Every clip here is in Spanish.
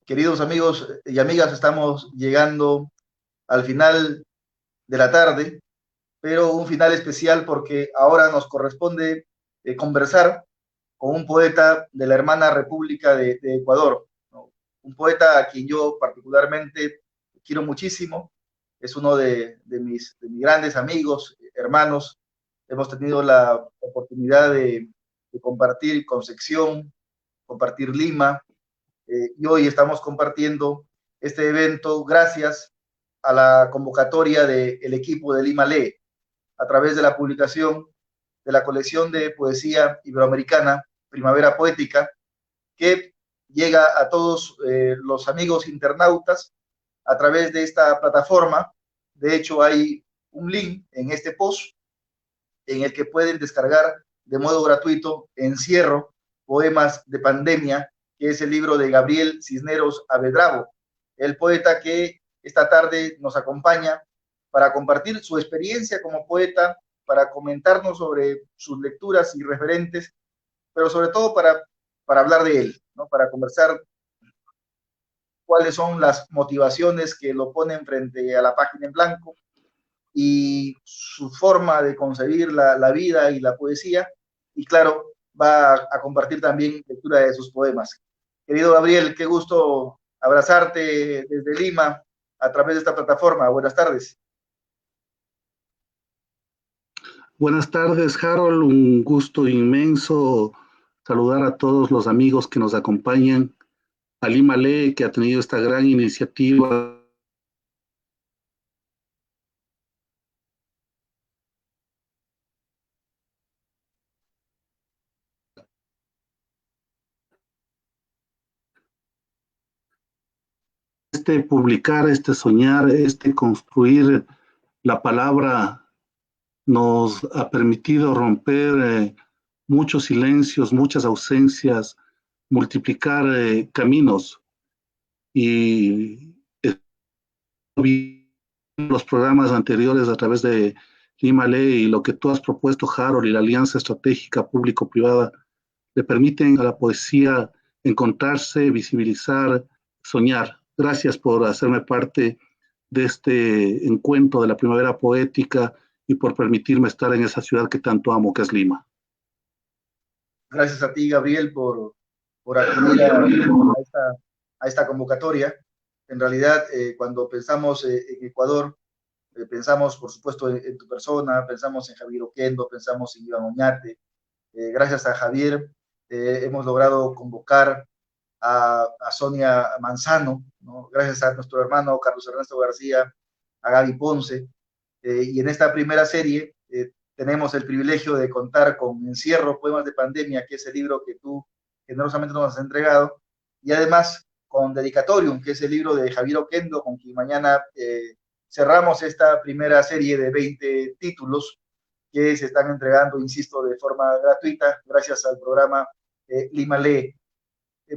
Queridos amigos y amigas, estamos llegando al final de la tarde, pero un final especial porque ahora nos corresponde conversar con un poeta de la hermana República de Ecuador, ¿no? Un poeta a quien yo particularmente quiero muchísimo, es uno de mis grandes amigos, hermanos. Hemos tenido la oportunidad de compartir Concepción, compartir Lima, y hoy estamos compartiendo este evento gracias a la convocatoria del equipo de Lima Lee a través de la publicación de la colección de poesía iberoamericana Primavera Poética, que llega a todos los amigos internautas a través de esta plataforma. De hecho, hay un link en este post en el que pueden descargar de modo gratuito Encierro, Poemas de Pandemia, que es el libro de Gabriel Cisneros Avedravo, el poeta que esta tarde nos acompaña para compartir su experiencia como poeta, para comentarnos sobre sus lecturas y referentes, pero sobre todo para hablar de él, ¿no? Para conversar cuáles son las motivaciones que lo ponen frente a la página en blanco y su forma de concebir la vida y la poesía, y claro, va a compartir también lectura de sus poemas. Querido Gabriel, qué gusto abrazarte desde Lima a través de esta plataforma. Buenas tardes. Buenas tardes, Harold. Un gusto inmenso saludar a todos los amigos que nos acompañan, a Lima Lee, que ha tenido esta gran iniciativa. Publicar, soñar, construir la palabra nos ha permitido romper muchos silencios, muchas ausencias, multiplicar caminos y los programas anteriores a través de Lima Lee y lo que tú has propuesto, Harold, y la alianza estratégica público-privada le permiten a la poesía encontrarse, visibilizar, soñar. Gracias por hacerme parte de este encuentro de la primavera poética y por permitirme estar en esa ciudad que tanto amo, que es Lima. Gracias a ti, Gabriel, por acudir esta, a esta convocatoria. En realidad, cuando pensamos en Ecuador, pensamos, por supuesto, en tu persona, pensamos en Javier Oquendo, pensamos en Iván Oñate. Gracias a Javier hemos logrado convocar a Sonia Manzano, ¿no? Gracias a nuestro hermano Carlos Ernesto García, a Gaby Ponce. Y en esta primera serie tenemos el privilegio de contar con Encierro, Poemas de Pandemia, que es el libro que tú generosamente nos has entregado, y además con Dedicatorium, que es el libro de Javier Oquendo, con quien mañana cerramos esta primera serie de 20 títulos que se están entregando, insisto, de forma gratuita, gracias al programa Lima Lee.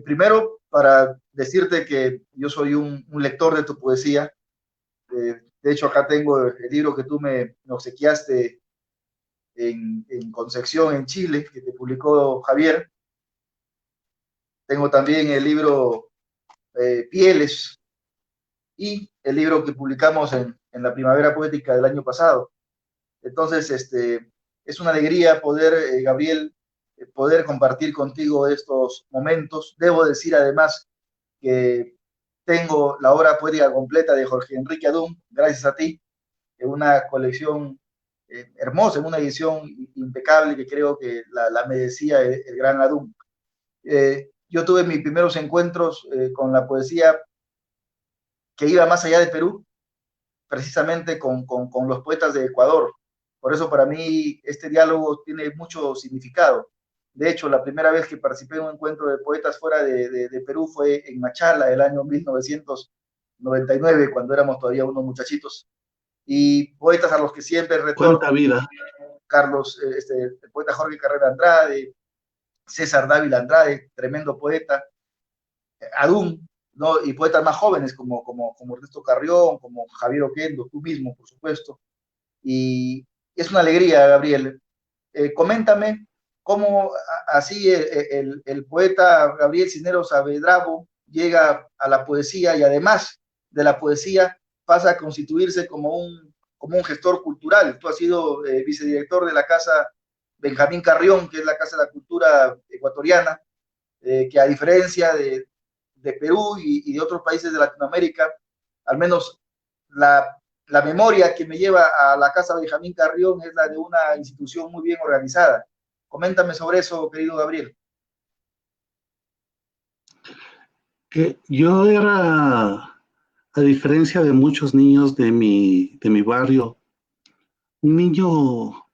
Primero, para decirte que yo soy un lector de tu poesía. De hecho, acá tengo el libro que tú me obsequiaste en Concepción, en Chile, que te publicó Javier. Tengo también el libro Pieles y el libro que publicamos en la Primavera Poética del año pasado. Entonces, es una alegría poder, Gabriel, poder compartir contigo estos momentos. Debo decir además que tengo la obra poética completa de Jorge Enrique Adum, gracias a ti, en una colección hermosa, en una edición impecable que creo que la merecía el gran Adum. Yo tuve mis primeros encuentros con la poesía que iba más allá de Perú, precisamente con los poetas de Ecuador. Por eso para mí este diálogo tiene mucho significado. De hecho, la primera vez que participé en un encuentro de poetas fuera de Perú fue en Machala, el año 1999, cuando éramos todavía unos muchachitos. Y poetas a los que siempre retorno: Cuánta vida. Carlos, el poeta Jorge Carrera Andrade, César Dávila Andrade, tremendo poeta, Adún, ¿no? Y poetas más jóvenes como Ernesto Carrión, como Javier Oquendo, tú mismo, por supuesto. Y es una alegría, Gabriel. Coméntame cómo así el poeta Gabriel Cisneros Avedravo llega a la poesía y además de la poesía pasa a constituirse como un gestor cultural. Tú has sido vicedirector de la Casa Benjamín Carrión, que es la Casa de la Cultura ecuatoriana, que a diferencia de Perú y de otros países de Latinoamérica, al menos la memoria que me lleva a la Casa Benjamín Carrión es la de una institución muy bien organizada. Coméntame sobre eso, querido Gabriel. Yo era, a diferencia de muchos niños de mi barrio, un niño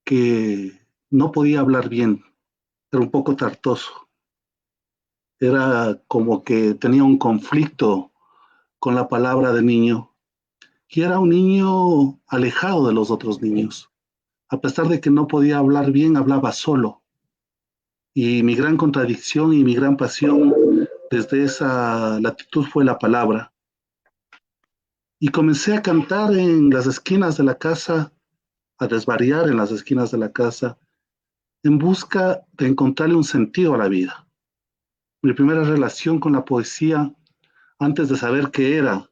que no podía hablar bien, era un poco tartoso, era como que tenía un conflicto con la palabra de niño y era un niño alejado de los otros niños. A pesar de que no podía hablar bien, hablaba solo. Y mi gran contradicción y mi gran pasión desde esa latitud fue la palabra. Y comencé a cantar en las esquinas de la casa, a desvariar en las esquinas de la casa, en busca de encontrarle un sentido a la vida. Mi primera relación con la poesía, antes de saber qué era,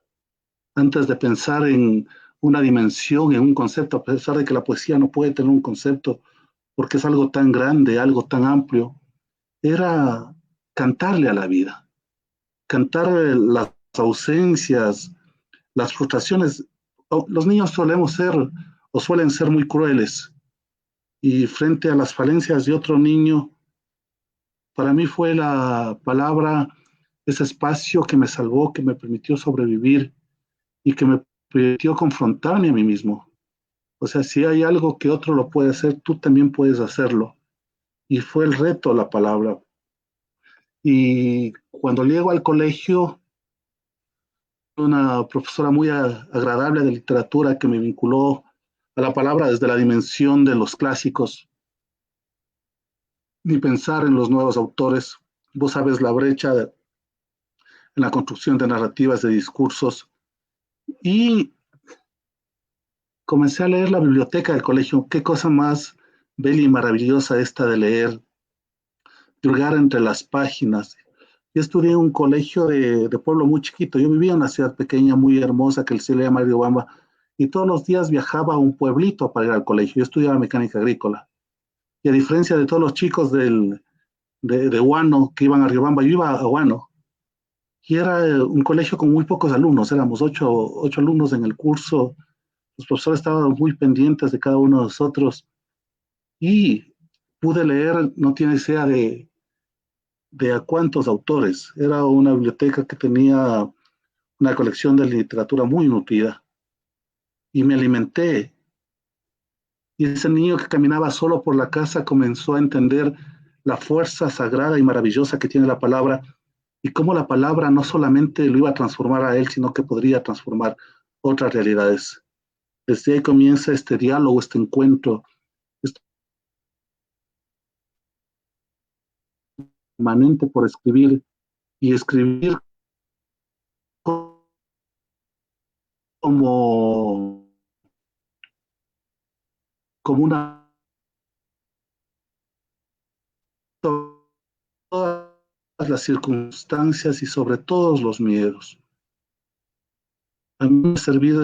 antes de pensar en una dimensión, en un concepto, a pesar de que la poesía no puede tener un concepto porque es algo tan grande, algo tan amplio, era cantarle a la vida, cantar las ausencias, las frustraciones. Los niños solemos ser o suelen ser muy crueles y frente a las falencias de otro niño, para mí fue la palabra, ese espacio que me salvó, que me permitió sobrevivir y que me permitió confrontarme a mí mismo. O sea, si hay algo que otro lo puede hacer, tú también puedes hacerlo. Y fue el reto la palabra. Y cuando llego al colegio, una profesora muy agradable de literatura que me vinculó a la palabra desde la dimensión de los clásicos, ni pensar en los nuevos autores. Vos sabes la brecha en la construcción de narrativas, de discursos. Y comencé a leer la biblioteca del colegio. Qué cosa más bella y maravillosa esta de leer, de hurgar entre las páginas. Yo estudié en un colegio de pueblo muy chiquito. Yo vivía en una ciudad pequeña, muy hermosa, que se llama Riobamba, y todos los días viajaba a un pueblito para ir al colegio. Yo estudiaba mecánica agrícola. Y a diferencia de todos los chicos de Huano que iban a Riobamba, yo iba a Huano. Y era un colegio con muy pocos alumnos. Éramos ocho alumnos en el curso. Los profesores estaban muy pendientes de cada uno de nosotros. Y pude leer, no tiene idea de a cuántos autores. Era una biblioteca que tenía una colección de literatura muy nutrida y me alimenté. Y ese niño que caminaba solo por la casa comenzó a entender la fuerza sagrada y maravillosa que tiene la palabra y cómo la palabra no solamente lo iba a transformar a él, sino que podría transformar otras realidades. Desde ahí comienza este diálogo, este encuentro, este permanente por escribir y escribir como, como una todas las circunstancias y sobre todos los miedos. A mí me ha servido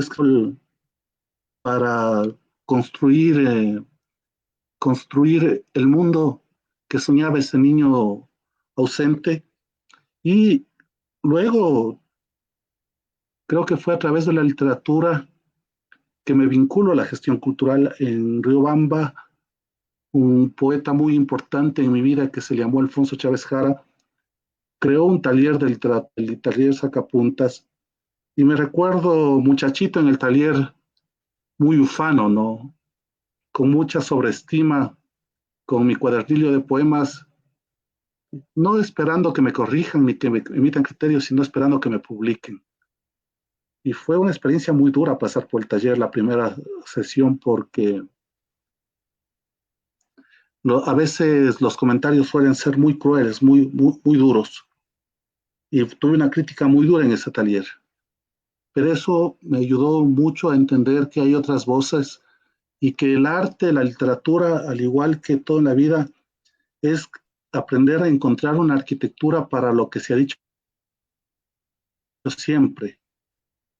para construir, construir el mundo que soñaba ese niño ausente y luego creo que fue a través de la literatura que me vinculo a la gestión cultural en Riobamba, un poeta muy importante en mi vida que se llamó Alfonso Chávez Jara, creó un taller de literatura, el taller Sacapuntas, y me recuerdo muchachito en el taller, muy ufano, ¿no? Con mucha sobreestima, con mi cuadernillo de poemas, no esperando que me corrijan ni que me emitan criterios, sino esperando que me publiquen. Y fue una experiencia muy dura pasar por el taller la primera sesión porque a veces los comentarios suelen ser muy crueles, muy duros. Y tuve una crítica muy dura en ese taller. Pero eso me ayudó mucho a entender que hay otras voces y que el arte, la literatura, al igual que todo en la vida, es aprender a encontrar una arquitectura para lo que se ha dicho siempre.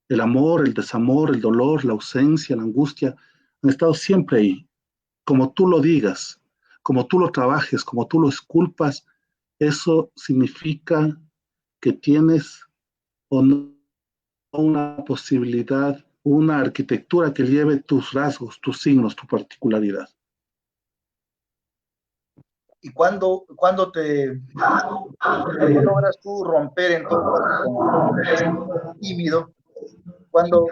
El amor, el desamor, el dolor, la ausencia, la angustia, han estado siempre ahí. Como tú lo digas, como tú lo trabajes, como tú lo esculpas, eso significa que tienes o no una posibilidad, una arquitectura que lleve tus rasgos, tus signos, tu particularidad. ¿Y cuándo cuándo logras tú romper en todo caso con ese espíritu tímido? ¿Cuándo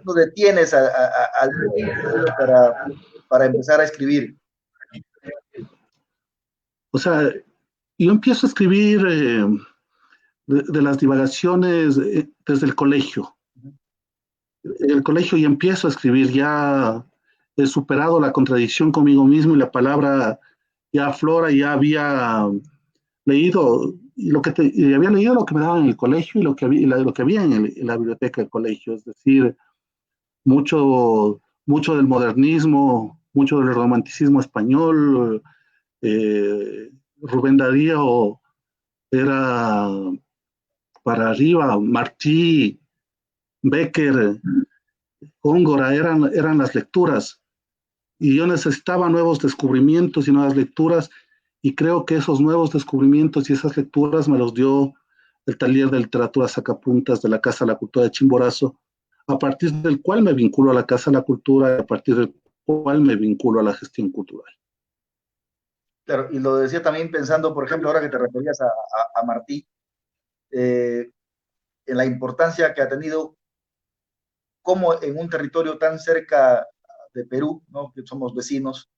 no detienes al tímido para empezar a escribir? O sea, yo empiezo a escribir de las divagaciones desde el colegio. En el colegio y empiezo a escribir, ya he superado la contradicción conmigo mismo y la palabra ya aflora, ya había leído y había leído lo que me daban en el colegio y lo que había en la biblioteca del colegio, es decir, mucho del modernismo, mucho del romanticismo español. Rubén Darío era para arriba, Martí, Becker, Góngora, eran las lecturas. Y yo necesitaba nuevos descubrimientos y nuevas lecturas, y creo que esos nuevos descubrimientos y esas lecturas me los dio el taller de literatura Sacapuntas de la Casa de la Cultura de Chimborazo, a partir del cual me vinculo a la Casa de la Cultura, a partir del cual me vinculo a la gestión cultural. Claro, y lo decía también pensando, por ejemplo, ahora que te referías a Martí, en la importancia que ha tenido como en un territorio tan cerca de Perú, ¿no? Que somos vecinos,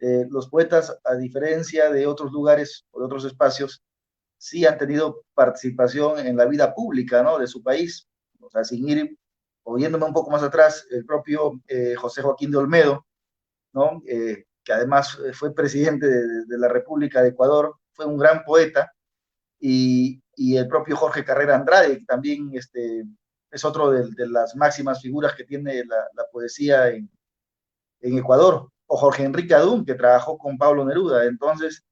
los poetas, a diferencia de otros lugares o de otros espacios, sí han tenido participación en la vida pública, ¿no? De su país. O sea, sin ir, o yéndome un poco más atrás, el propio José Joaquín de Olmedo, ¿no? Que además fue presidente de la República de Ecuador, fue un gran poeta, y el propio Jorge Carrera Andrade, que también es otro de las máximas figuras que tiene la poesía en Ecuador, o Jorge Enrique Adún, que trabajó con Pablo Neruda. Entonces,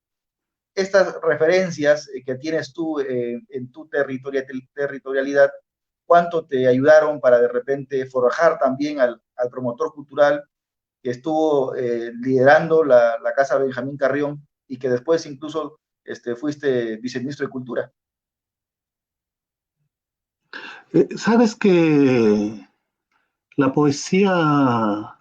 estas referencias que tienes tú en tu territorialidad, ¿cuánto te ayudaron para de repente forjar también al promotor cultural que estuvo liderando la Casa Benjamín Carrión y que después incluso fuiste viceministro de Cultura? Sabes que la poesía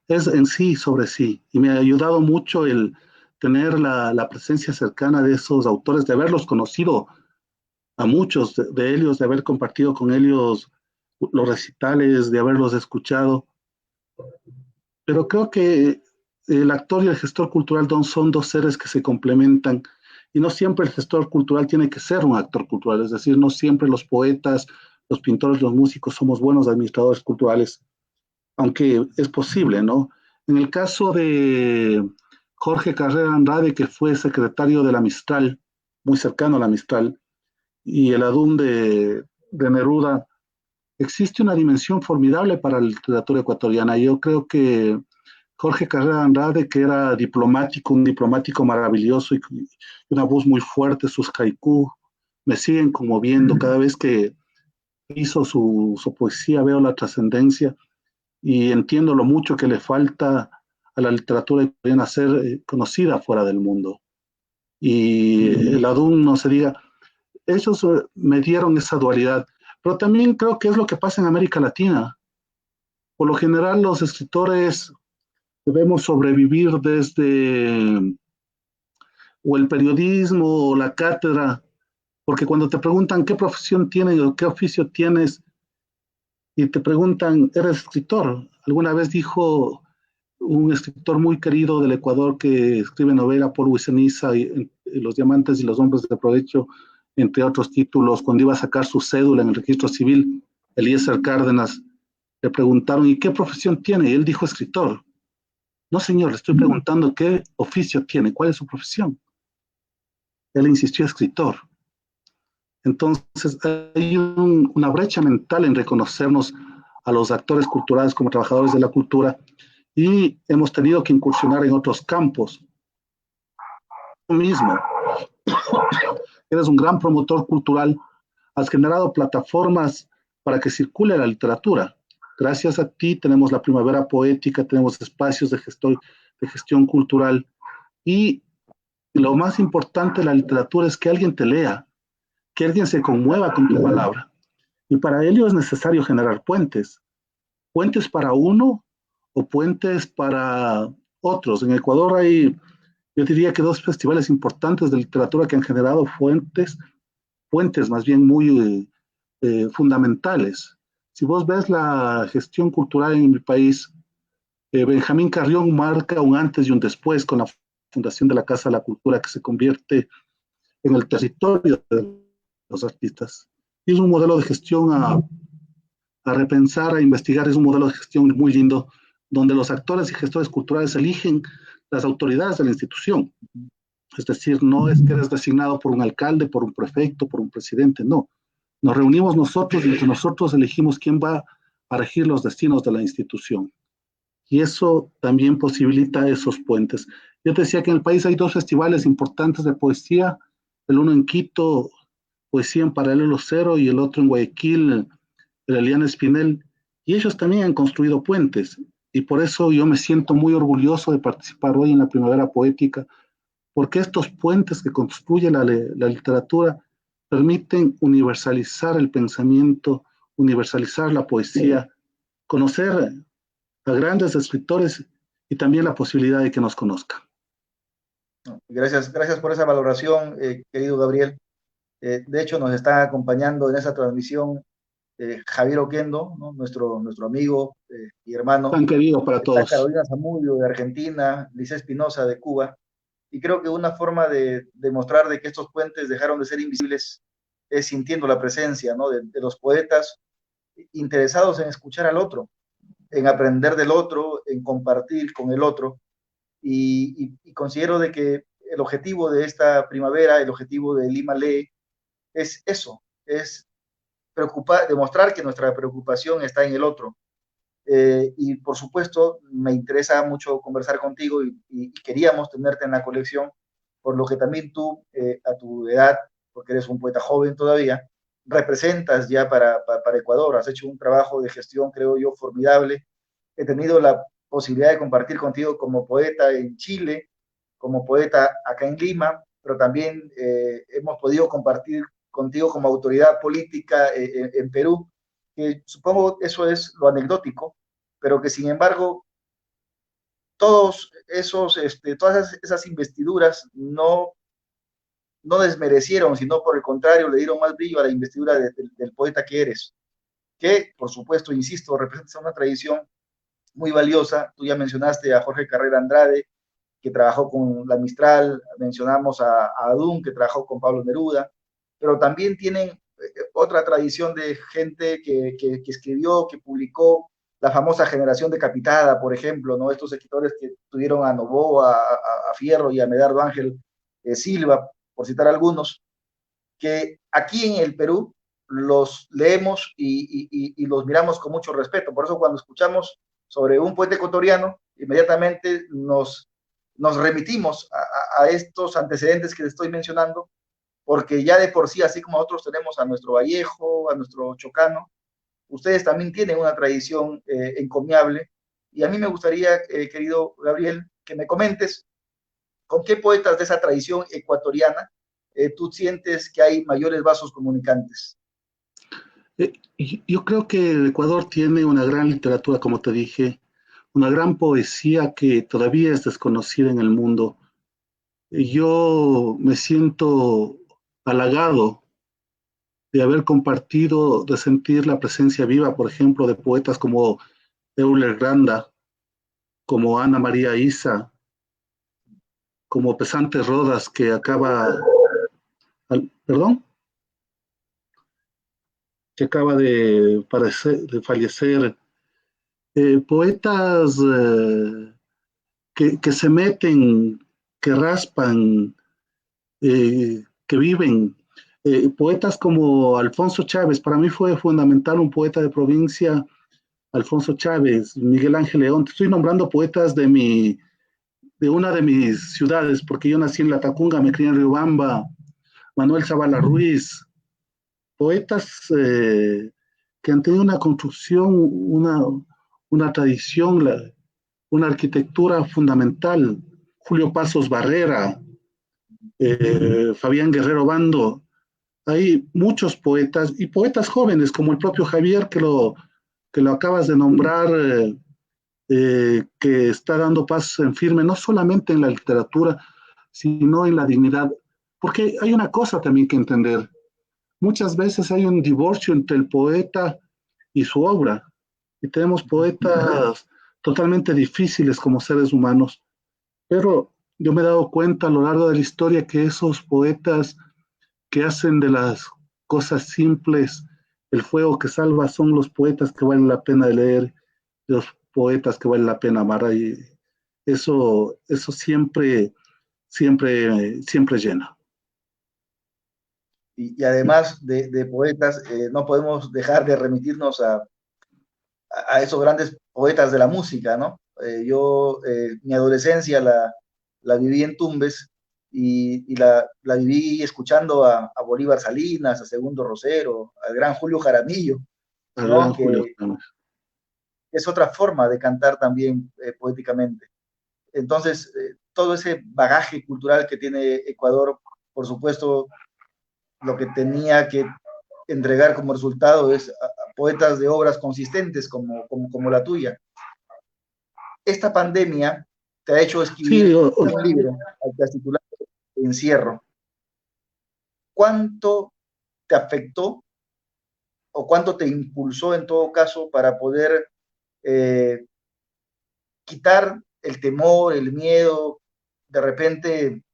es en sí sobre sí, y me ha ayudado mucho el tener la presencia cercana de esos autores, de haberlos conocido a muchos de ellos, de haber compartido con ellos los recitales, de haberlos escuchado. Pero creo que el actor y el gestor cultural son dos seres que se complementan, y no siempre el gestor cultural tiene que ser un actor cultural, es decir, no siempre los poetas, los pintores, los músicos somos buenos administradores culturales, aunque es posible, ¿no? En el caso de Jorge Carrera Andrade, que fue secretario de la Mistral, muy cercano a la Mistral, y el Adún de Neruda, existe una dimensión formidable para la literatura ecuatoriana. Yo creo que Jorge Carrera Andrade, que era diplomático, un diplomático maravilloso y una voz muy fuerte, sus haiku me siguen conmoviendo. Cada vez que hizo su poesía veo la trascendencia y entiendo lo mucho que le falta a la literatura ecuatoriana ser conocida fuera del mundo. Y el Adún, no se diga, ellos me dieron esa dualidad, pero también creo que es lo que pasa en América Latina. Por lo general, los escritores debemos sobrevivir desde o el periodismo o la cátedra, porque cuando te preguntan qué profesión tienes o qué oficio tienes y te preguntan, ¿eres escritor? Alguna vez dijo un escritor muy querido del Ecuador que escribe novela, Polvo y Ceniza, y Los Diamantes y los Hombres de Provecho, entre otros títulos, cuando iba a sacar su cédula en el registro civil, Eliezer Cárdenas, le preguntaron, ¿y qué profesión tiene? Y él dijo, escritor. No, señor, le estoy preguntando qué oficio tiene, cuál es su profesión. Él insistió, escritor. Entonces, hay una brecha mental en reconocernos a los actores culturales como trabajadores de la cultura, y hemos tenido que incursionar en otros campos. Tú mismo, eres un gran promotor cultural has generado plataformas para que circule la literatura. Gracias a ti tenemos la Primavera Poética, tenemos espacios de gestión cultural y lo más importante de la literatura es que alguien te lea, que alguien se conmueva con tu palabra. Y para ello es necesario generar puentes. Puentes para uno o puentes para otros. En Ecuador hay, yo diría que dos festivales importantes de literatura que han generado puentes más bien muy fundamentales. Si vos ves la gestión cultural en mi país, Benjamín Carrión marca un antes y un después con la fundación de la Casa de la Cultura que se convierte en el territorio de los artistas. Y es un modelo de gestión a repensar, a investigar, es un modelo de gestión muy lindo, donde los actores y gestores culturales eligen las autoridades de la institución. Es decir, no es que eres designado por un alcalde, por un prefecto, por un presidente, no. Nos reunimos nosotros y entre nosotros elegimos quién va a regir los destinos de la institución. Y eso también posibilita esos puentes. Yo te decía que en el país hay dos festivales importantes de poesía, el uno en Quito, Poesía en Paralelo Cero, y el otro en Guayaquil, el Eliana Espinel, y ellos también han construido puentes. Y por eso yo me siento muy orgulloso de participar hoy en la Primavera Poética, porque estos puentes que construye la literatura permiten universalizar el pensamiento, universalizar la poesía, conocer a grandes escritores y también la posibilidad de que nos conozcan. Gracias, gracias por esa valoración, querido Gabriel. De hecho, nos está acompañando en esa transmisión Javier Oquendo, ¿no? nuestro amigo y hermano. Tan querido para todos. Carolina Zamudio de Argentina, Lice Espinosa de Cuba. Y creo que una forma de demostrar de que estos puentes dejaron de ser invisibles es sintiendo la presencia, ¿no? de los poetas interesados en escuchar al otro, en aprender del otro, en compartir con el otro. Y considero de que el objetivo de esta primavera, el objetivo de Lima Lee, es eso, es demostrar que nuestra preocupación está en el otro. Y por supuesto, me interesa mucho conversar contigo y queríamos tenerte en la colección, por lo que también tú, a tu edad, porque eres un poeta joven todavía, representas ya para Ecuador, has hecho un trabajo de gestión, creo yo, formidable. He tenido la posibilidad de compartir contigo como poeta en Chile, como poeta acá en Lima, pero también hemos podido compartir contigo como autoridad política en Perú, que supongo eso es lo anecdótico, pero que sin embargo todas esas investiduras no desmerecieron, sino por el contrario, le dieron más brillo a la investidura del poeta que eres, que por supuesto, insisto, representa una tradición muy valiosa. Tú ya mencionaste a Jorge Carrera Andrade, que trabajó con la Mistral, mencionamos a Adún, que trabajó con Pablo Neruda, pero también tienen otra tradición de gente que escribió, que publicó, la famosa generación decapitada, por ejemplo, ¿no? Estos escritores que tuvieron a Novoa, a Fierro y a Medardo Ángel Silva, por citar algunos, que aquí en el Perú los leemos y los miramos con mucho respeto. Por eso cuando escuchamos sobre un poeta ecuatoriano, inmediatamente nos remitimos a estos antecedentes que les estoy mencionando, porque ya de por sí, así como nosotros tenemos a nuestro Vallejo, a nuestro Chocano, ustedes también tienen una tradición encomiable. Y a mí me gustaría, querido Gabriel, que me comentes con qué poetas de esa tradición ecuatoriana tú sientes que hay mayores vasos comunicantes. Yo creo que el Ecuador tiene una gran literatura, como te dije, una gran poesía que todavía es desconocida en el mundo. Yo me siento halagado de haber compartido, de sentir la presencia viva, por ejemplo, de poetas como Euler Granda, como Ana María Isa, como Pesante Rodas, que perdón, que acaba de fallecer, poetas que se meten, que raspan, que viven. Poetas como Alfonso Chávez, para mí fue fundamental un poeta de provincia, Alfonso Chávez, Miguel Ángel León. Te estoy nombrando poetas de una de mis ciudades, porque yo nací en La Tacunga, me crié en Riobamba, Manuel Zavala Ruiz, poetas que han tenido una construcción, una tradición, una arquitectura fundamental. Julio Pasos Barrera, Fabián Guerrero Bando. Hay muchos poetas y poetas jóvenes como el propio Javier que lo acabas de nombrar, que está dando pasos en firme, no solamente en la literatura, sino en la dignidad. Porque hay una cosa también que entender. Muchas veces hay un divorcio entre el poeta y su obra. Y tenemos poetas totalmente difíciles como seres humanos. Pero yo me he dado cuenta a lo largo de la historia que esos poetas que hacen de las cosas simples el fuego que salva son los poetas que valen la pena de leer, los poetas que valen la pena amar. Y eso siempre llena. Y además de poetas, no podemos dejar de remitirnos a esos grandes poetas de la música, ¿no? Mi adolescencia la viví en Tumbes y la viví escuchando a Bolívar Salinas, a Segundo Rosero, al gran Julio Jaramillo, Al ¿no? gran Julio Que Jaramillo. es otra forma de cantar también poéticamente. Entonces, todo ese bagaje cultural que tiene Ecuador, por supuesto, lo que tenía que entregar como resultado es a poetas de obras consistentes como la tuya. Esta pandemia te ha hecho Sí, escribir un libro al que has titulado Encierro. ¿Cuánto te afectó o cuánto te impulsó en todo caso para poder eh, quitar el temor, el miedo, de repente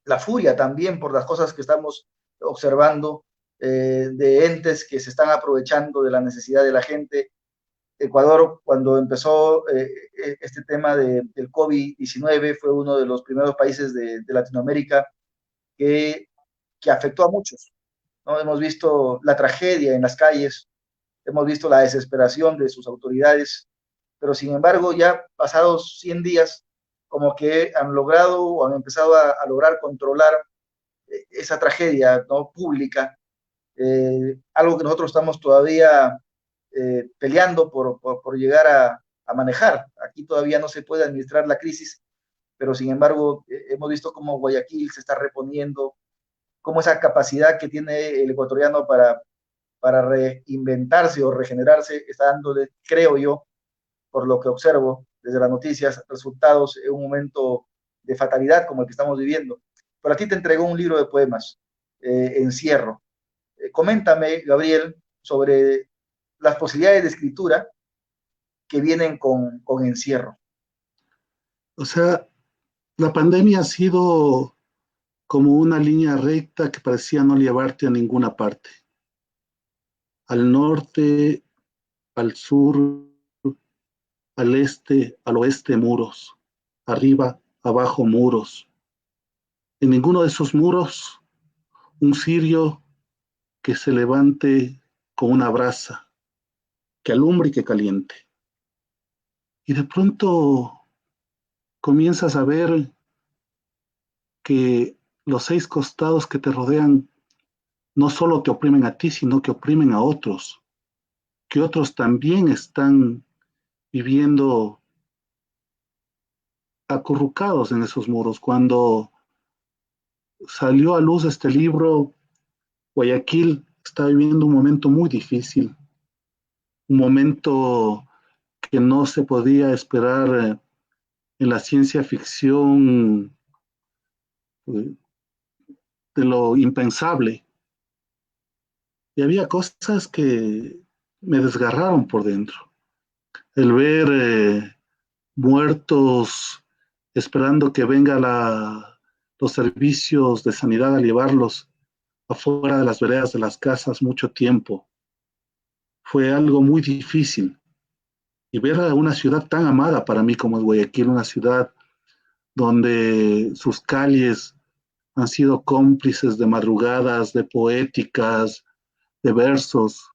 la furia también por las cosas que estamos observando, de entes que se están aprovechando de la necesidad de la gente? Ecuador, cuando empezó este tema del COVID-19, fue uno de los primeros países de Latinoamérica que, que afectó a muchos, ¿no? Hemos visto la tragedia en las calles, hemos visto la desesperación de sus autoridades, pero sin embargo, ya pasados 100 días, como que han logrado o han empezado a lograr controlar esa tragedia, ¿no?, pública, algo que nosotros estamos todavía peleando por llegar a manejar. Aquí todavía no se puede administrar la crisis, pero sin embargo hemos visto cómo Guayaquil se está reponiendo, cómo esa capacidad que tiene el ecuatoriano para reinventarse o regenerarse está dándole, creo yo, por lo que observo desde las noticias, resultados en un momento de fatalidad como el que estamos viviendo. Pero a ti te entregó un libro de poemas, Encierro. Coméntame, Gabriel, sobre las posibilidades de escritura que vienen con encierro. o sea, la pandemia ha sido como una línea recta que parecía no llevarte a ninguna parte. Al norte, al sur, al este, al oeste muros, arriba, abajo muros. En ninguno de esos muros un cirio que se levante con una brasa, que alumbre y que caliente. Y de pronto comienzas a ver que los 6 costados que te rodean no solo te oprimen a ti, sino que oprimen a otros, que otros también están viviendo acurrucados en esos muros. Cuando salió a luz este libro, Guayaquil está viviendo un momento muy difícil, un momento que no se podía esperar en la ciencia ficción, de lo impensable. Y había cosas que me desgarraron por dentro. El ver muertos esperando que venga los servicios de sanidad a llevarlos afuera de las veredas de las casas mucho tiempo. Fue algo muy difícil. Y ver a una ciudad tan amada para mí como es Guayaquil, una ciudad donde sus calles han sido cómplices de madrugadas, de poéticas, de versos,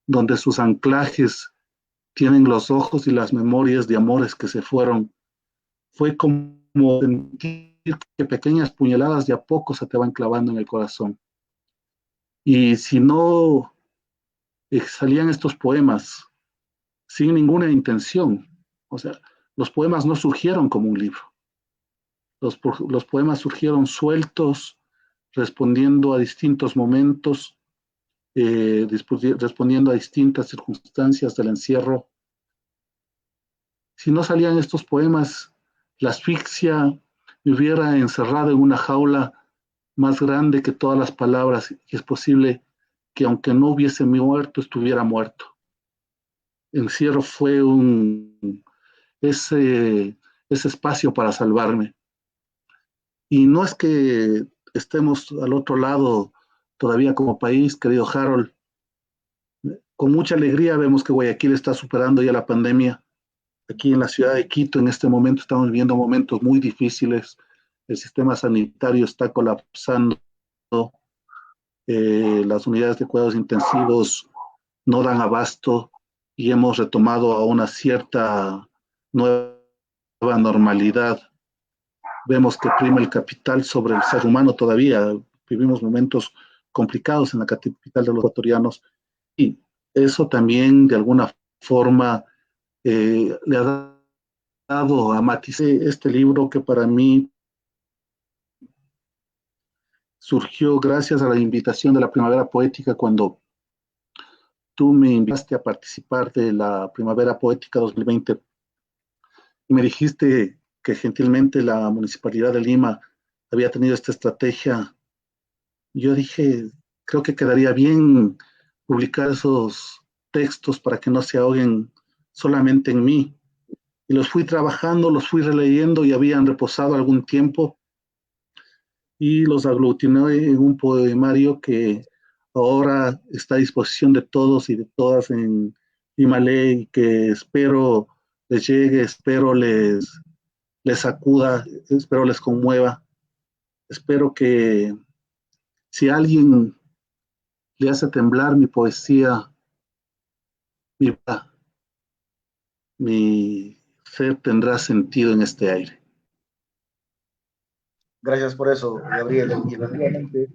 donde sus anclajes tienen los ojos y las memorias de amores que se fueron. Fue como sentir que pequeñas puñaladas de a poco se te van clavando en el corazón. Y si no salían estos poemas sin ninguna intención, o sea, los poemas no surgieron como un libro. Los poemas surgieron sueltos, respondiendo a distintos momentos, respondiendo a distintas circunstancias del encierro. Si no salían estos poemas, la asfixia me hubiera encerrado en una jaula más grande que todas las palabras, y es posible que aunque no hubiese muerto, estuviera muerto. Encierro fue ese espacio para salvarme. Y no es que estemos al otro lado todavía como país, querido Harold. Con mucha alegría vemos que Guayaquil está superando ya la pandemia. Aquí en la ciudad de Quito, en este momento, estamos viviendo momentos muy difíciles. El sistema sanitario está colapsando. Las unidades de cuidados intensivos no dan abasto y hemos retomado a una cierta nueva normalidad. Vemos que prima el capital sobre el ser humano todavía. Vivimos momentos complicados en la capital de los ecuatorianos y eso también de alguna forma le ha dado a matizar este libro que para mí surgió gracias a la invitación de la Primavera Poética cuando tú me invitaste a participar de la Primavera Poética 2020 y me dijiste que gentilmente la Municipalidad de Lima había tenido esta estrategia. Yo dije, creo que quedaría bien publicar esos textos para que no se ahoguen solamente en mí. Y los fui trabajando, los fui releyendo y habían reposado algún tiempo y los aglutiné en un poemario que ahora está a disposición de todos y de todas en Himalaya y que espero les llegue, espero les sacuda, espero les conmueva, espero que si alguien le hace temblar mi poesía, mi, mi ser tendrá sentido en este aire. Gracias por eso, Gabriel. Y efectivamente,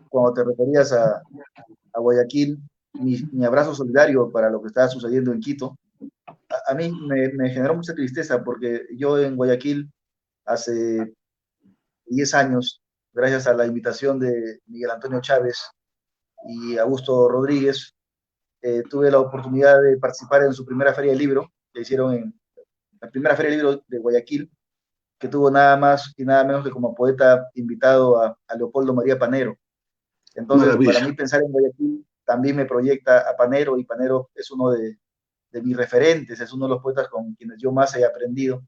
cuando te referías a Guayaquil, mi abrazo solidario para lo que está sucediendo en Quito, a mí me generó mucha tristeza porque yo en Guayaquil hace 10 años, gracias a la invitación de Miguel Antonio Chávez y Augusto Rodríguez, tuve la oportunidad de participar en su primera feria de libro, que hicieron en la primera feria de libro de Guayaquil, que tuvo nada más y nada menos que como poeta invitado a Leopoldo María Panero. Entonces, para Maravilla. mí pensar en Guayaquil también me proyecta a Panero, y Panero es uno de mis referentes, es uno de los poetas con quienes yo más he aprendido,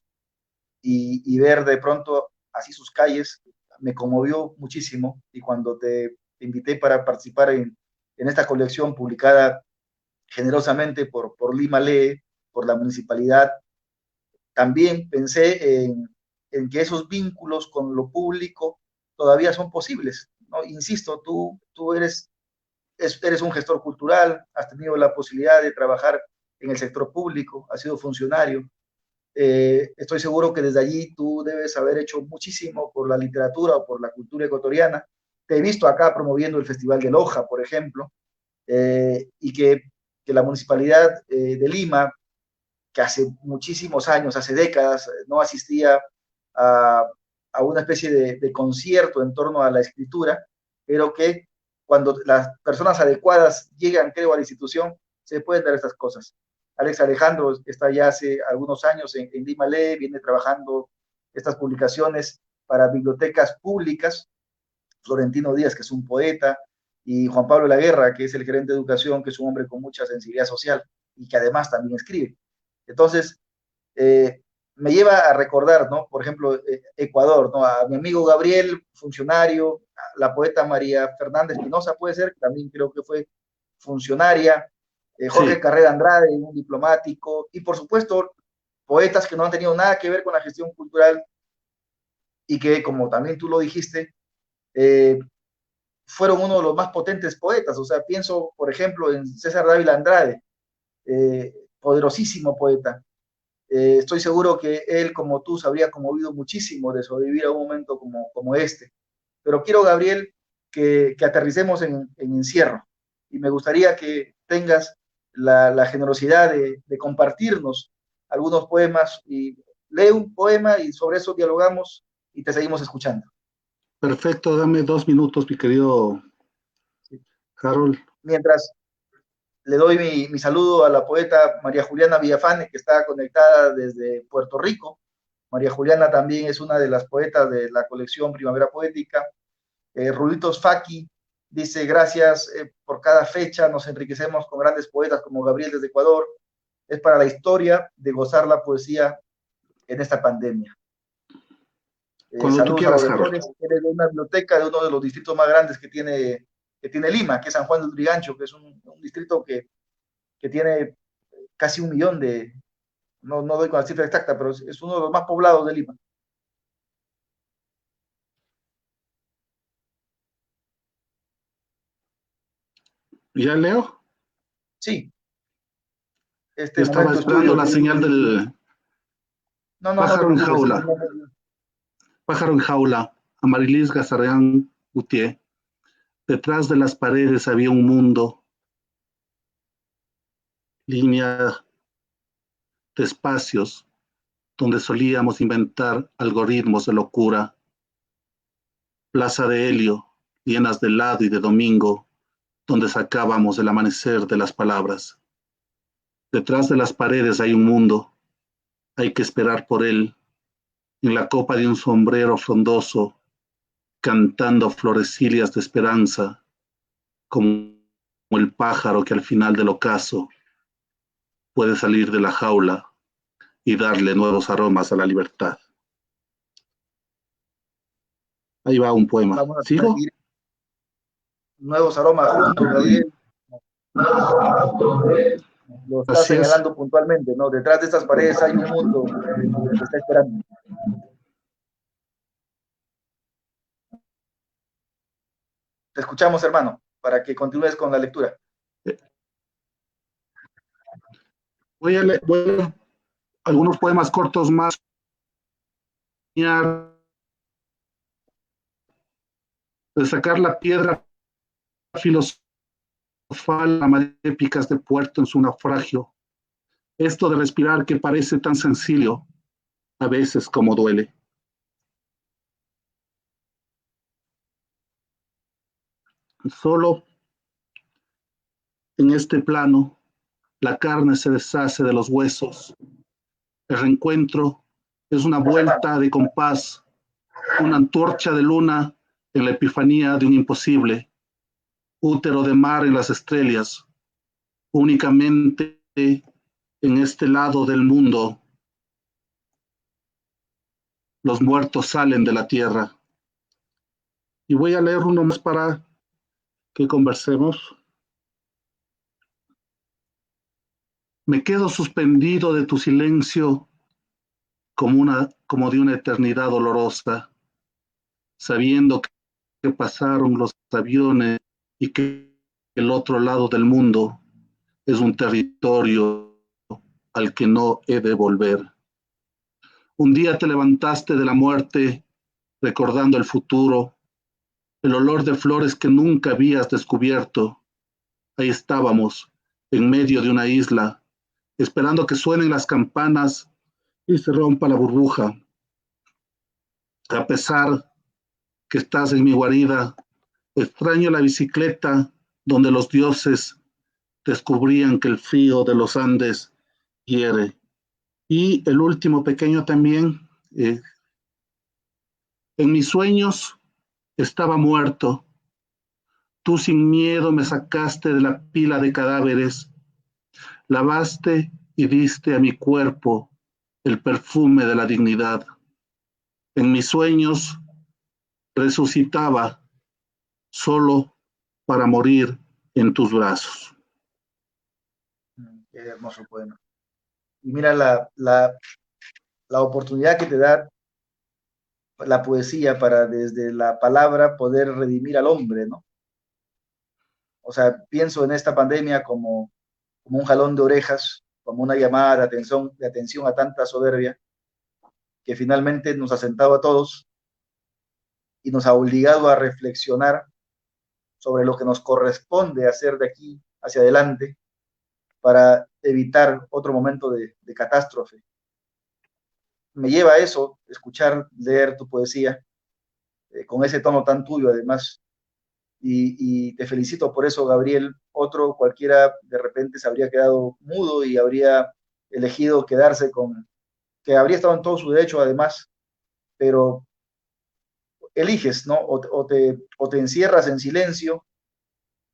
y ver de pronto así sus calles me conmovió muchísimo, y cuando te invité para participar en esta colección publicada generosamente por Lima Lee, por la municipalidad, también pensé en que esos vínculos con lo público todavía son posibles, ¿no? Insisto, tú eres un gestor cultural, has tenido la posibilidad de trabajar en el sector público, has sido funcionario. Estoy seguro que desde allí tú debes haber hecho muchísimo por la literatura o por la cultura ecuatoriana. Te he visto acá promoviendo el Festival de Loja, por ejemplo, y que la Municipalidad de Lima, que hace muchísimos años, hace décadas, no asistía a, a una especie de concierto en torno a la escritura, pero que cuando las personas adecuadas llegan, creo, a la institución, se pueden dar estas cosas. Alex Alejandro está ya hace algunos años en Lima Lee, viene trabajando estas publicaciones para bibliotecas públicas. Florentino Díaz, que es un poeta, y Juan Pablo Laguerra, que es el gerente de educación, que es un hombre con mucha sensibilidad social y que además también escribe. Entonces, me lleva a recordar, ¿no? Por ejemplo, Ecuador, ¿no? A mi amigo Gabriel, funcionario, a la poeta María Fernanda Espinosa, puede ser, que también creo que fue funcionaria, Jorge Sí, Carrera Andrade, un diplomático, y por supuesto, poetas que no han tenido nada que ver con la gestión cultural y que, como también tú lo dijiste, eh, fueron uno de los más potentes poetas. O sea, pienso, por ejemplo, en César Dávila Andrade, poderosísimo poeta. Estoy seguro que él, como tú, se habría conmovido muchísimo de sobrevivir a un momento como este. Pero quiero, Gabriel, que aterricemos en encierro. Y me gustaría que tengas la generosidad de compartirnos algunos poemas y lee un poema y sobre eso dialogamos y te seguimos escuchando. Perfecto, dame 2 minutos, mi querido Sí. Harold. Mientras le doy mi saludo a la poeta María Juliana Villafane, que está conectada desde Puerto Rico. María Juliana también es una de las poetas de la colección Primavera Poética. Rulitos Faki dice, gracias por cada fecha, nos enriquecemos con grandes poetas como Gabriel desde Ecuador. Es para la historia de gozar la poesía en esta pandemia. Cuando tú Saludos a quieras, los Harold. lectores. Eres de una biblioteca de uno de los distritos más grandes que tiene Lima, que es San Juan del Brigancho, que es un distrito que tiene casi 1 millón de, no doy con la cifra exacta, pero es uno de los más poblados de Lima. ¿Ya leo? Sí, Yo este estaba momento es esperando tuyo. la señal del No te pájaro en preocupes. jaula. Pájaro en jaula, Amarilis Gazarán Gutier. Detrás de las paredes había un mundo, línea de espacios donde solíamos inventar algoritmos de locura. Plaza de helio, llenas de helado y de domingo, donde sacábamos el amanecer de las palabras. Detrás de las paredes hay un mundo, hay que esperar por él, en la copa de un sombrero frondoso, cantando florecilias de esperanza, como el pájaro que al final del ocaso puede salir de la jaula y darle nuevos aromas a la libertad. Ahí va un poema. Vamos a ¿Sigo? sumergir nuevos aromas juntos, Gabriel. Lo está Así es. señalando puntualmente, ¿no? Detrás de estas paredes hay un mundo que te está esperando. Te escuchamos, hermano, para que continúes con la lectura. Voy a leer algunos poemas cortos más. De sacar la piedra filosofal a épicas de puerto en su naufragio. Esto de respirar que parece tan sencillo, a veces como duele. Solo en este plano, la carne se deshace de los huesos. El reencuentro es una vuelta de compás, una antorcha de luna en la epifanía de un imposible, útero de mar en las estrellas, únicamente en este lado del mundo. Los muertos salen de la tierra. Y voy a leer uno más para que conversemos. Me quedo suspendido de tu silencio como de una eternidad dolorosa, sabiendo que pasaron los aviones y que el otro lado del mundo es un territorio al que no he de volver. Un día te levantaste de la muerte recordando el futuro, el olor de flores que nunca habías descubierto. Ahí estábamos, en medio de una isla, esperando que suenen las campanas y se rompa la burbuja. A pesar que estás en mi guarida, extraño la bicicleta donde los dioses descubrían que el frío de los Andes hiere. Y el último pequeño también, en mis sueños estaba muerto. Tú sin miedo me sacaste de la pila de cadáveres, lavaste y diste a mi cuerpo el perfume de la dignidad. En mis sueños resucitaba solo para morir en tus brazos. Qué hermoso poema. Y mira la oportunidad que te da la poesía para desde la palabra poder redimir al hombre, ¿no? O sea, pienso en esta pandemia como un jalón de orejas, como una llamada de atención a tanta soberbia que finalmente nos ha sentado a todos y nos ha obligado a reflexionar sobre lo que nos corresponde hacer de aquí hacia adelante para evitar otro momento de catástrofe. Me lleva a eso, escuchar, leer tu poesía, con ese tono tan tuyo además, y te felicito por eso, Gabriel. Otro cualquiera de repente se habría quedado mudo y habría elegido quedarse con, que habría estado en todo su derecho además, pero eliges, ¿no? O te encierras en silencio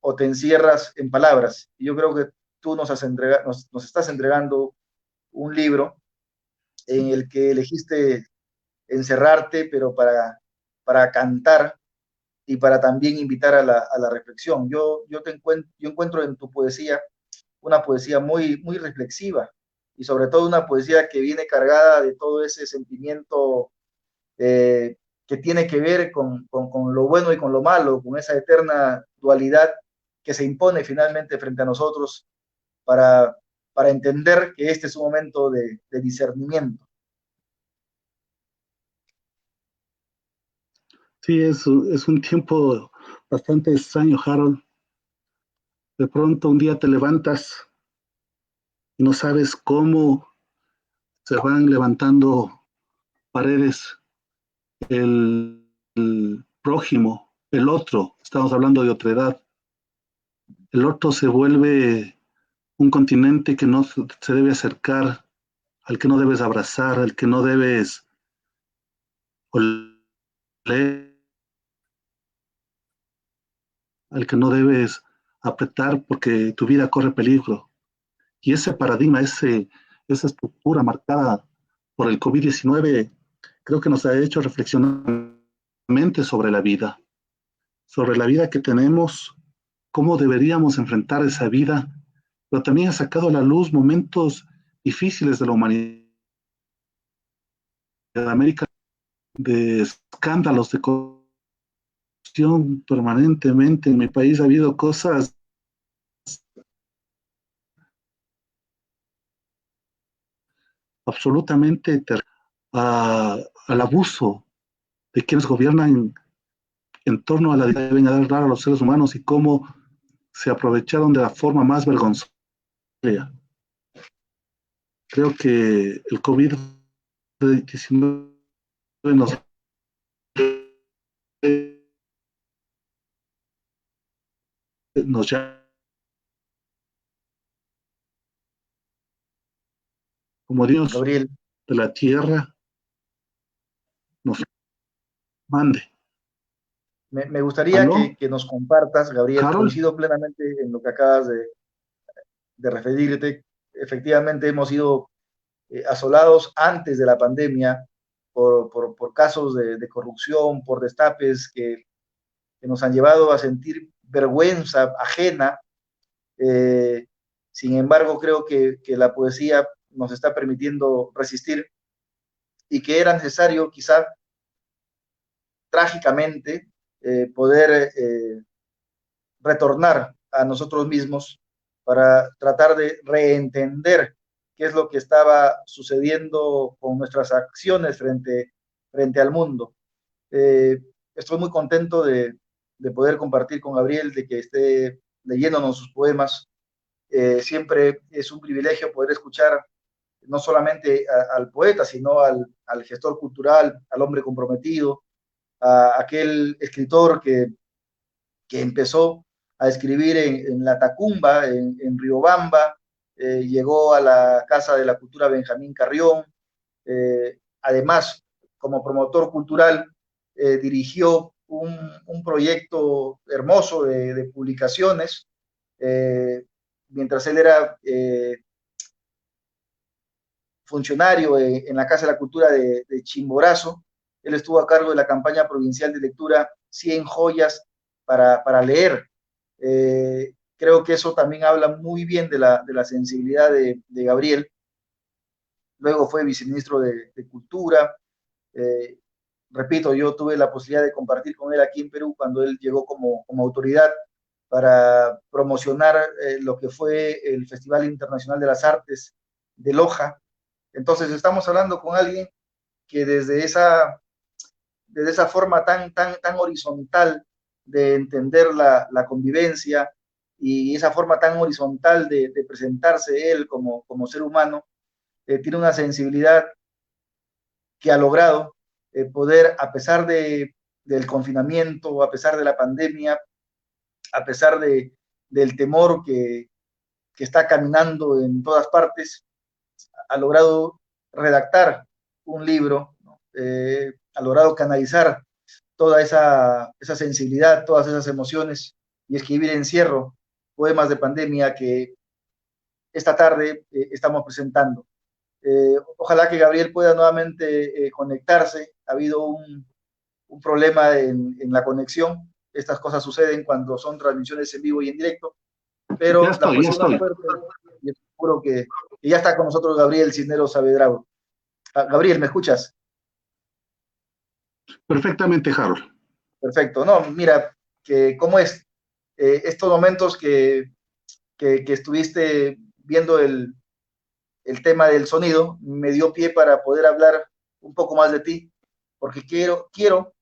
o te encierras en palabras. Y yo creo que tú nos estás entregando un libro en el que elegiste encerrarte, pero para cantar y para también invitar a la reflexión. Yo encuentro en tu poesía una poesía muy, muy reflexiva y sobre todo una poesía que viene cargada de todo ese sentimiento que tiene que ver con lo bueno y con lo malo, con esa eterna dualidad que se impone finalmente frente a nosotros para, para entender que este es un momento de discernimiento. Sí, es un tiempo bastante extraño, Harold. De pronto un día te levantas y no sabes cómo se van levantando paredes, el prójimo, el otro, estamos hablando de otra edad, el otro se vuelve un continente que no se debe acercar, al que no debes abrazar, al que no debes oler, al que no debes apretar porque tu vida corre peligro. Y ese paradigma, esa estructura marcada por el COVID-19, creo que nos ha hecho reflexionar sobre la vida que tenemos, cómo deberíamos enfrentar esa vida, pero también ha sacado a la luz momentos difíciles de la humanidad, de América, de escándalos, de corrupción permanentemente. En mi país ha habido cosas absolutamente al abuso de quienes gobiernan en torno a la que deben dar a los seres humanos y cómo se aprovecharon de la forma más vergonzosa. Creo que el COVID-19 nos, nos llama como Dios Gabriel, de la tierra nos mande. me gustaría ¿Aló? que nos compartas, Gabriel, ¿Carol? coincido plenamente en lo que acabas de referirte. Efectivamente, hemos sido asolados antes de la pandemia por casos de corrupción, por destapes que nos han llevado a sentir vergüenza ajena. Eh, Sin embargo, creo que la poesía nos está permitiendo resistir y que era necesario, quizá trágicamente, poder retornar a nosotros mismos para tratar de reentender qué es lo que estaba sucediendo con nuestras acciones frente al mundo. Eh, Estoy muy contento de poder compartir con Gabriel, de que esté leyéndonos sus poemas. Siempre es un privilegio poder escuchar no solamente al poeta, sino al gestor cultural, al hombre comprometido, a aquel escritor que empezó a escribir en La Tacumba, en Riobamba, llegó a la Casa de la Cultura Benjamín Carrión. Además, como promotor cultural, dirigió un proyecto hermoso de publicaciones, eh, mientras él era funcionario en la Casa de la Cultura de Chimborazo. Él estuvo a cargo de la campaña provincial de lectura 100 joyas para leer. Creo que eso también habla muy bien de la sensibilidad de Gabriel. Luego fue viceministro de Cultura. Eh, Repito, yo tuve la posibilidad de compartir con él aquí en Perú cuando él llegó como autoridad para promocionar lo que fue el Festival Internacional de las Artes de Loja. Entonces estamos hablando con alguien que desde esa forma tan horizontal de entender la convivencia y esa forma tan horizontal de presentarse él como ser humano, tiene una sensibilidad que ha logrado poder, a pesar del confinamiento, a pesar de la pandemia, a pesar del temor que está caminando en todas partes, ha logrado redactar un libro, ¿no? Ha logrado canalizar toda esa sensibilidad, todas esas emociones y escribir encierro, poemas de pandemia que esta tarde estamos presentando. Ojalá que Gabriel pueda nuevamente conectarse. Ha habido un problema en la conexión. Estas cosas suceden cuando son transmisiones en vivo y en directo, pero la fuerza es una fuerte y seguro que ya está con nosotros Gabriel Cisneros Saavedra. Gabriel, ¿me escuchas? Perfectamente, Harold. Perfecto. No, mira, que cómo es estos momentos que estuviste viendo el tema del sonido, me dio pie para poder hablar un poco más de ti, porque quiero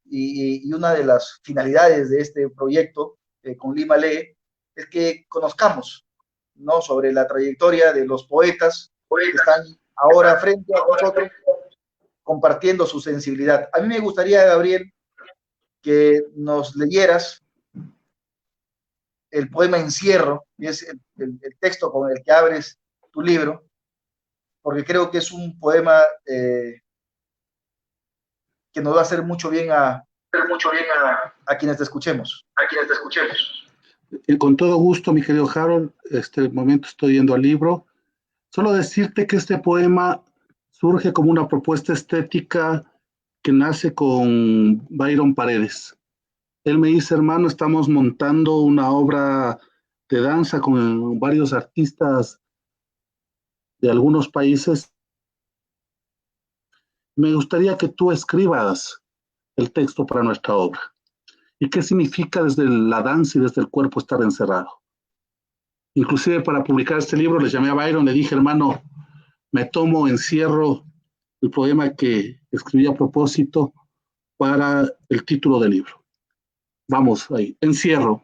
y una de las finalidades de este proyecto con Lima Lee es que conozcamos, ¿no?, sobre la trayectoria de los poetas que están ahora frente a nosotros compartiendo su sensibilidad. A mí me gustaría, Gabriel, que nos leyeras el poema Encierro, que es el texto con el que abres tu libro, porque creo que es un poema que nos va a hacer mucho bien a quienes te escuchemos. Con todo gusto, mi querido Harold, este momento estoy yendo al libro. Solo decirte que este poema surge como una propuesta estética que nace con Byron Paredes. Él me dice, hermano, estamos montando una obra de danza con varios artistas de algunos países. Me gustaría que tú escribas el texto para nuestra obra. ¿Y qué significa desde la danza y desde el cuerpo estar encerrado? Inclusive para publicar este libro le llamé a Byron, le dije, hermano, me tomo, encierro el poema que escribí a propósito para el título del libro. Vamos ahí, encierro.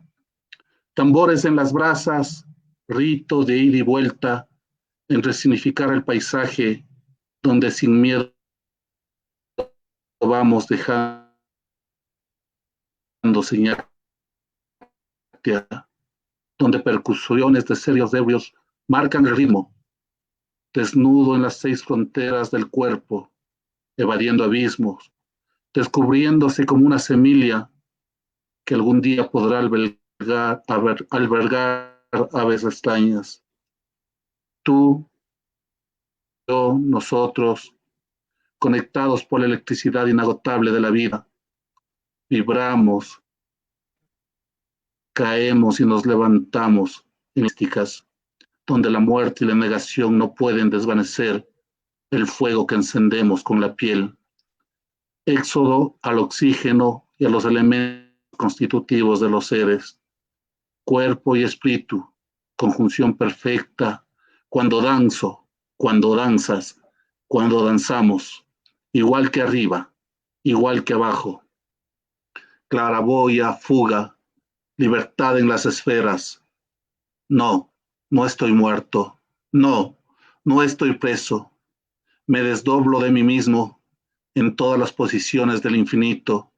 Tambores en las brasas, rito de ida y vuelta, en resignificar el paisaje, donde sin miedo vamos dejando señal, donde percusiones de serios ebrios marcan el ritmo, desnudo en las 6 fronteras del cuerpo, evadiendo abismos, descubriéndose como una semilla que algún día podrá albergar aves extrañas. Tú, yo, nosotros, conectados por la electricidad inagotable de la vida, vibramos, caemos y nos levantamos en místicas, donde la muerte y la negación no pueden desvanecer el fuego que encendemos con la piel. Éxodo al oxígeno y a los elementos constitutivos de los seres, cuerpo y espíritu, conjunción perfecta, cuando danzo, cuando danzas, cuando danzamos, igual que arriba, igual que abajo. Claraboya, fuga, libertad en las esferas. No, no estoy muerto. No, no estoy preso. Me desdoblo de mí mismo en todas las posiciones del infinito.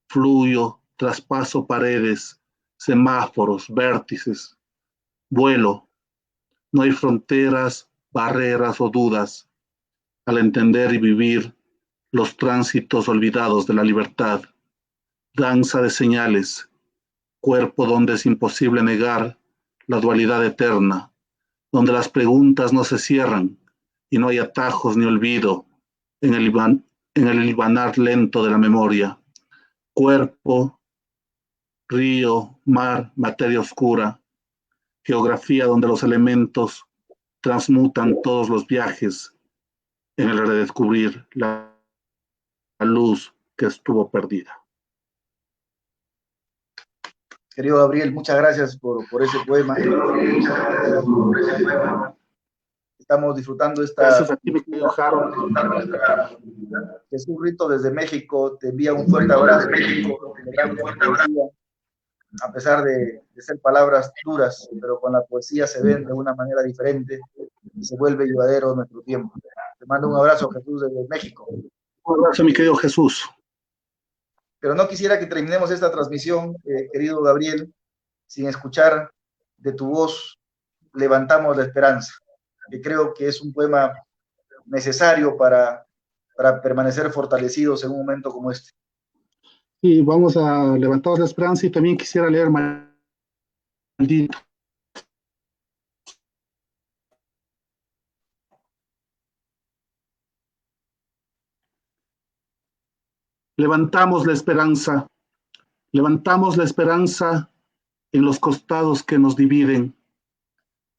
Fluyo, traspaso paredes, semáforos, vértices. Vuelo. No hay fronteras, barreras o dudas. Al entender y vivir los tránsitos olvidados de la libertad. Danza de señales. Cuerpo donde es imposible negar la dualidad eterna, donde las preguntas no se cierran y no hay atajos ni olvido en el hilvanar lento de la memoria. Cuerpo, río, mar, materia oscura, geografía donde los elementos transmutan todos los viajes en el redescubrir la luz que estuvo perdida. Querido Gabriel, muchas gracias por ese poema. Estamos disfrutando esta... Gracias a ti, mi querido Harold. Jesús Rito desde México te envía un fuerte abrazo. a pesar de ser palabras duras, pero con la poesía se ven de una manera diferente y se vuelve llevadero nuestro tiempo. Te mando un abrazo, Jesús, desde México. Un abrazo, mi querido Jesús. Pero no quisiera que terminemos esta transmisión, querido Gabriel, sin escuchar de tu voz Levantamos la Esperanza, que creo que es un poema necesario para permanecer fortalecidos en un momento como este. Y vamos a levantar la esperanza y también quisiera leer Maldito. Levantamos la esperanza en los costados que nos dividen,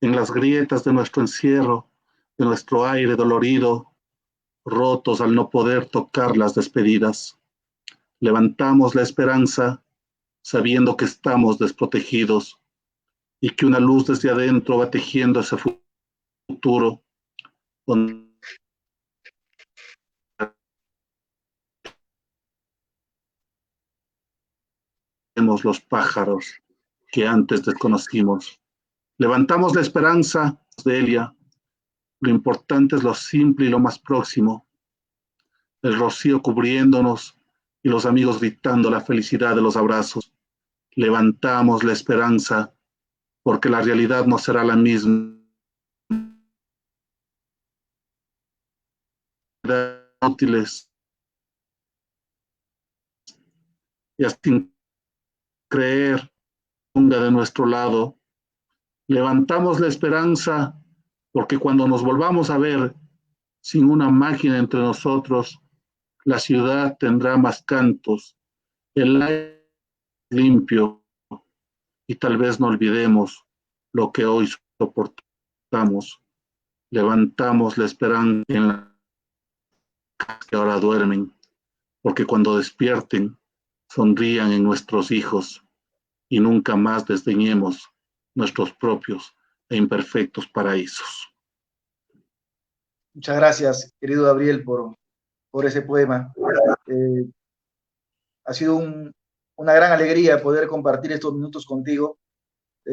en las grietas de nuestro encierro, de nuestro aire dolorido, rotos al no poder tocar las despedidas. Levantamos la esperanza sabiendo que estamos desprotegidos y que una luz desde adentro va tejiendo ese futuro donde vemos los pájaros que antes desconocimos. Levantamos la esperanza de Elia. Lo importante es lo simple y lo más próximo. El rocío cubriéndonos y los amigos gritando la felicidad de los abrazos. Levantamos la esperanza porque la realidad no será la misma. Útiles y hasta creer ponga de nuestro lado. Levantamos la esperanza porque cuando nos volvamos a ver sin una máquina entre nosotros, la ciudad tendrá más cantos, el aire limpio y tal vez no olvidemos lo que hoy soportamos. Levantamos la esperanza en las que ahora duermen, porque cuando despierten, sonrían en nuestros hijos y nunca más desdeñemos nuestros propios e imperfectos paraísos. Muchas gracias, querido Gabriel, por ese poema. Ha sido una gran alegría poder compartir estos minutos contigo,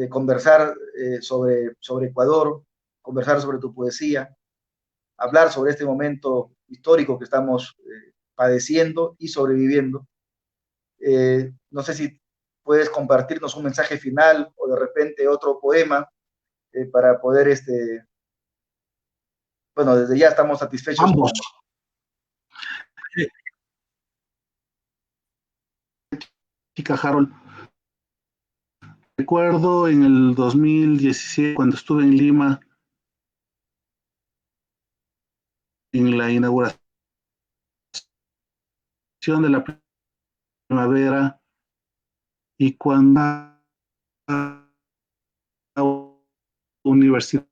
conversar sobre Ecuador, conversar sobre tu poesía, hablar sobre este momento histórico que estamos padeciendo y sobreviviendo. No sé si puedes compartirnos un mensaje final o de repente otro poema para poder, bueno, desde ya estamos satisfechos. Ambos. Harold. Recuerdo en el 2017, cuando estuve en Lima, en la inauguración de la primavera, y cuando la universidad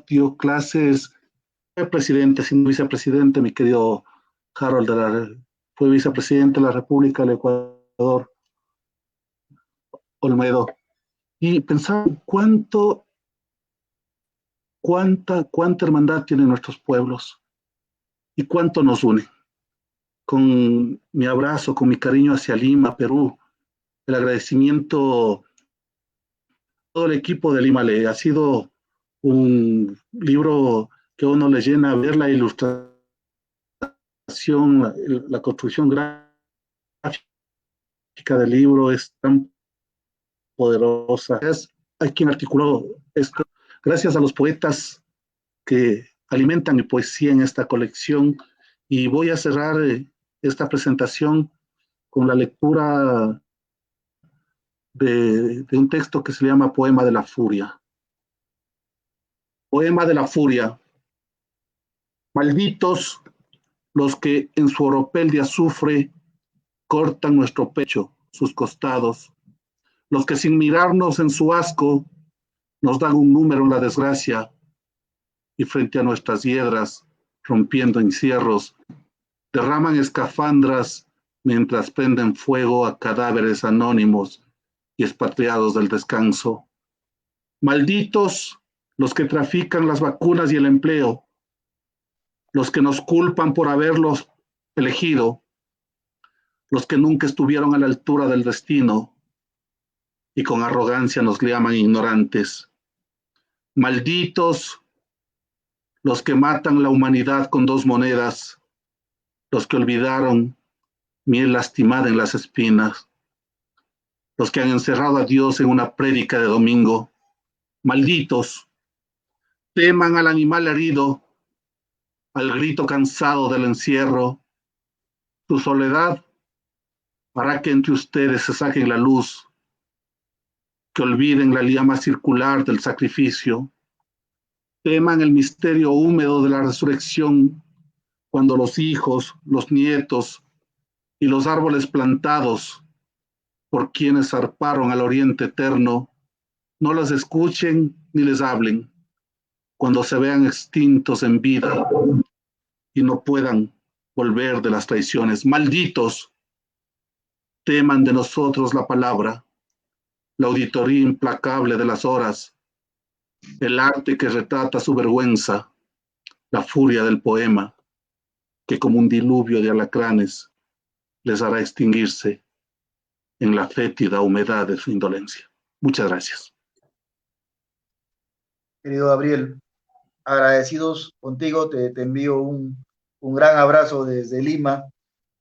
dio clases, fue presidente, sino vicepresidente, mi querido Harold, fue vicepresidente de la República del Ecuador, Olmedo, y pensaba cuánta hermandad tienen nuestros pueblos y cuánto nos une. Con mi abrazo, con mi cariño hacia Lima, Perú, el agradecimiento a todo el equipo de Lima Le. Ha sido un libro que a uno le llena ver la ilustración, la construcción gráfica del libro es tan poderosa. Hay quien articuló esto. Gracias a los poetas que alimentan mi poesía en esta colección, y voy a cerrar esta presentación con la lectura de un texto que se llama Poema de la Furia. Poema de la Furia. Malditos los que en su oropel de azufre cortan nuestro pecho, sus costados, los que sin mirarnos en su asco nos dan un número en la desgracia y frente a nuestras hiedras, rompiendo encierros, derraman escafandras mientras prenden fuego a cadáveres anónimos y expatriados del descanso. Malditos los que trafican las vacunas y el empleo, los que nos culpan por haberlos elegido, los que nunca estuvieron a la altura del destino, y con arrogancia nos llaman ignorantes. Malditos los que matan la humanidad con 2 monedas, los que olvidaron miel lastimada en las espinas, los que han encerrado a Dios en una prédica de domingo. Malditos, teman al animal herido, al grito cansado del encierro. Su soledad hará que entre ustedes se saquen la luz, que olviden la llama circular del sacrificio. Teman el misterio húmedo de la resurrección, cuando los hijos, los nietos y los árboles plantados por quienes zarparon al oriente eterno no las escuchen ni les hablen, cuando se vean extintos en vida y no puedan volver de las traiciones. Malditos, teman de nosotros la palabra, la auditoría implacable de las horas, el arte que retrata su vergüenza, la furia del poema, que como un diluvio de alacranes les hará extinguirse en la fétida humedad de su indolencia. Muchas gracias. Querido Gabriel, agradecidos contigo, te envío un gran abrazo desde Lima,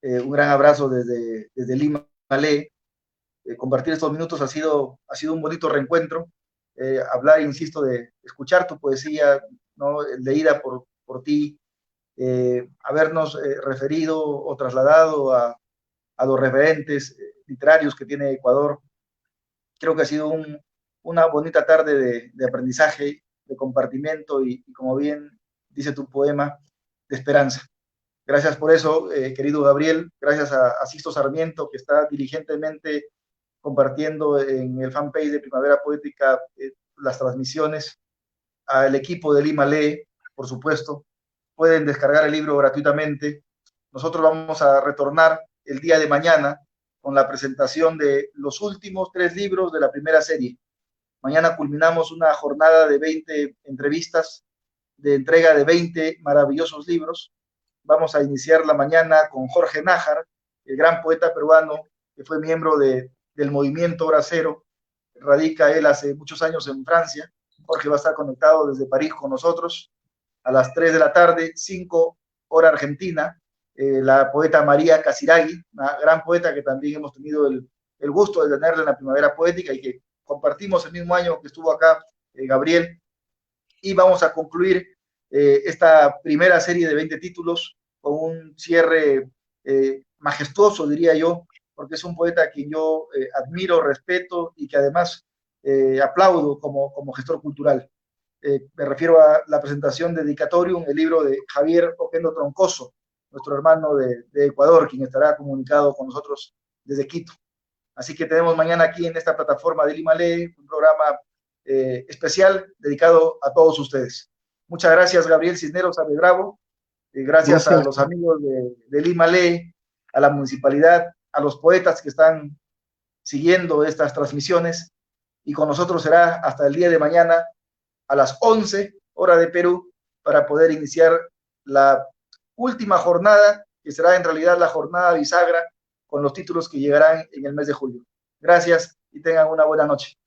un gran abrazo desde Lima, Malé. Compartir estos minutos ha sido un bonito reencuentro. Hablar, insisto, de escuchar tu poesía, ¿no? Leída por ti, habernos referido o trasladado a los referentes literarios que tiene Ecuador. Creo que ha sido una bonita tarde de aprendizaje, de compartimiento y, como bien dice tu poema, de esperanza. Gracias por eso, querido Gabriel. Gracias a Sisto Sarmiento, que está diligentemente compartiendo en el fanpage de Primavera Poética las transmisiones. Al equipo de Lima Lee, por supuesto. Pueden descargar el libro gratuitamente. Nosotros vamos a retornar el día de mañana con la presentación de los últimos 3 libros de la primera serie. Mañana culminamos una jornada de 20 entrevistas, de entrega de 20 maravillosos libros. Vamos a iniciar la mañana con Jorge Nájar, el gran poeta peruano que fue miembro del movimiento Hora Cero. Radica él hace muchos años en Francia. Jorge va a estar conectado desde París con nosotros a las 3 de la tarde, 5 hora argentina. La poeta María Casiraghi, una gran poeta que también hemos tenido el gusto de tenerla en la Primavera Poética y que compartimos el mismo año que estuvo acá Gabriel. Y vamos a concluir esta primera serie de 20 títulos con un cierre majestuoso, diría yo, porque es un poeta a quien yo admiro, respeto y que además aplaudo como gestor cultural. Me refiero a la presentación de Dedicatorium, el libro de Javier Oquendo Troncoso, nuestro hermano de Ecuador, quien estará comunicado con nosotros desde Quito. Así que tenemos mañana aquí en esta plataforma de Lima Lee un programa especial dedicado a todos ustedes. Muchas gracias, Gabriel Cisneros Abebravo. Gracias a los amigos de Lima Lee, a la municipalidad, a los poetas que están siguiendo estas transmisiones. Y con nosotros será hasta el día de mañana a las 11 hora de Perú para poder iniciar la última jornada, que será en realidad la jornada bisagra con los títulos que llegarán en el mes de julio. Gracias y tengan una buena noche.